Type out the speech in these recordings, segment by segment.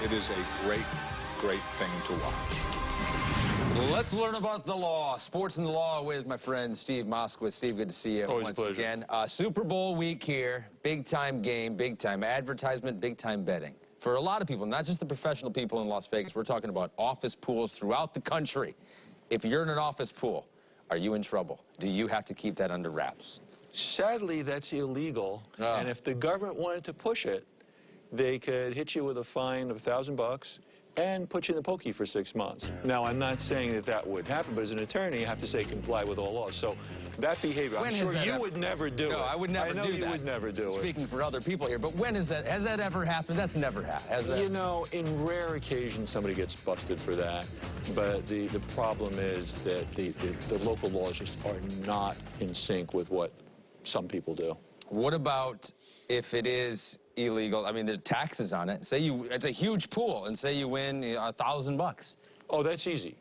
It is a great, great thing to watch. Let's learn about the law. Sports and the law with my friend Steve Moskowitz. Steve, good to see you Always once a pleasure. again. Super Bowl week here. Big-time game, big-time advertisement, big-time betting. For a lot of people, not just the professional people in Las Vegas, we're talking about office pools throughout the country. If you're in an office pool, are you in trouble? Do you have to keep that under wraps? Sadly, that's illegal. And if the government wanted to push it, they could hit you with a fine of $1,000 and put you in the pokey for 6 months. Now, I'm not saying that that would happen, but as an attorney, you have to say comply with all laws. So that behavior, I'm sure you would never do it. No, I would never do that. I know you would never do it. Speaking for other people here, but when is that? Has that ever happened? That's never happened. You know, in rare occasions, somebody gets busted for that. But the problem is that the local laws just are not in sync with what some people do. What about if it is illegal? I mean, there are taxes on it. Say it's a huge pool, and say you win $1,000. Oh, that's easy.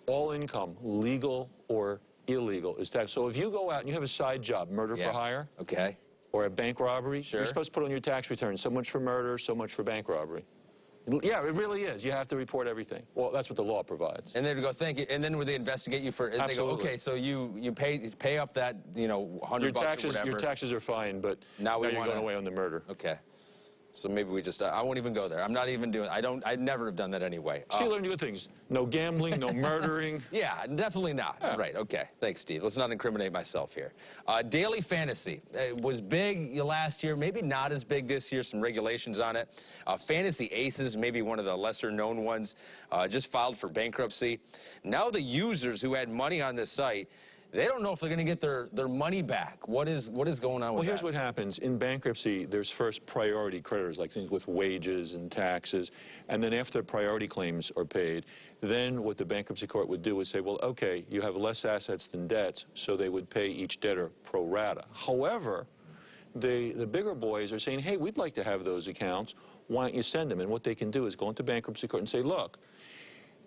All income, legal or illegal, is taxed. So if you go out and you have a side job, murder for hire, okay, or a bank robbery, sure, you're supposed to put on your tax return so much for murder, so much for bank robbery. Yeah, it really is. You have to report everything. Well, that's what the law provides. And they go, thank you. And then would they investigate you for? And Absolutely. They go, okay, so you pay up that $100 or whatever. Your taxes are fine, but now you're going away on the murder. Okay. So maybe we just, I won't even go there. I'm not even doing, I'd never have done that anyway. So you learn good things. No gambling, no murdering. Yeah, definitely not. Yeah. Right, okay. Thanks, Steve. Let's not incriminate myself here. Daily fantasy. It was big last year, maybe not as big this year, some regulations on it. Fantasy Aces, maybe one of the lesser known ones, just filed for bankruptcy. Now the users who had money on this site, they don't know if they're going to get their money back. What is going on with that? Well, here's what happens. In bankruptcy, there's first priority creditors, like things with wages and taxes. And then after priority claims are paid, then what the bankruptcy court would do is say, well, okay, you have less assets than debts, so they would pay each debtor pro rata. However, the bigger boys are saying, hey, we'd like to have those accounts. Why don't you send them? And what they can do is go into bankruptcy court and say, look,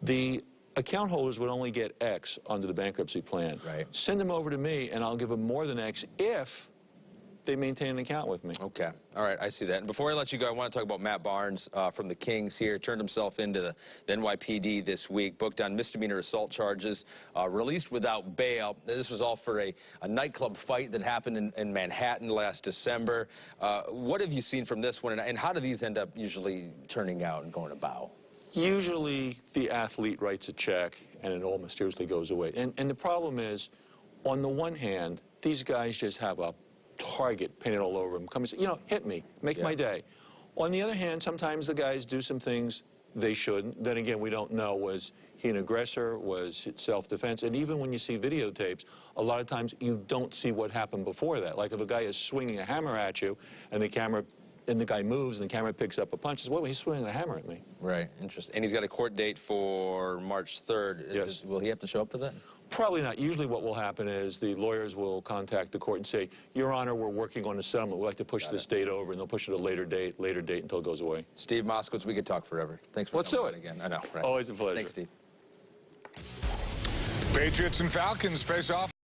the account holders would only get X under the bankruptcy plan. Right. Send them over to me, and I'll give them more than X if they maintain an account with me. Okay. All right, I see that. And before I let you go, I want to talk about Matt Barnes from the Kings here. Turned himself into the NYPD this week, booked on misdemeanor assault charges, released without bail. This was all for a nightclub fight that happened in Manhattan last December. What have you seen from this one, and how do these end up usually turning out and going about? Usually the athlete writes a check and it all mysteriously goes away. And the problem is, on the one hand, these guys just have a target painted all over them. Come and say, hit me, make my day. On the other hand, sometimes the guys do some things they shouldn't. Then again, we don't know, was he an aggressor, was it self-defense? And even when you see videotapes, a lot of times you don't see what happened before that. Like if a guy is swinging a hammer at you and the guy moves and the camera picks up a punch, says, well, he's swinging a hammer at me. Right, interesting. And he's got a court date for March 3rd. Yes. Will he have to show up for that? Probably not. Usually what will happen is the lawyers will contact the court and say, Your Honor, we're working on a settlement. We'd like to push this date over, and they'll push it to a later date until it goes away. Steve Moskowitz, we could talk forever. Thanks for coming on again. I know, right? Always a pleasure. Thanks, Steve. Patriots and Falcons face off.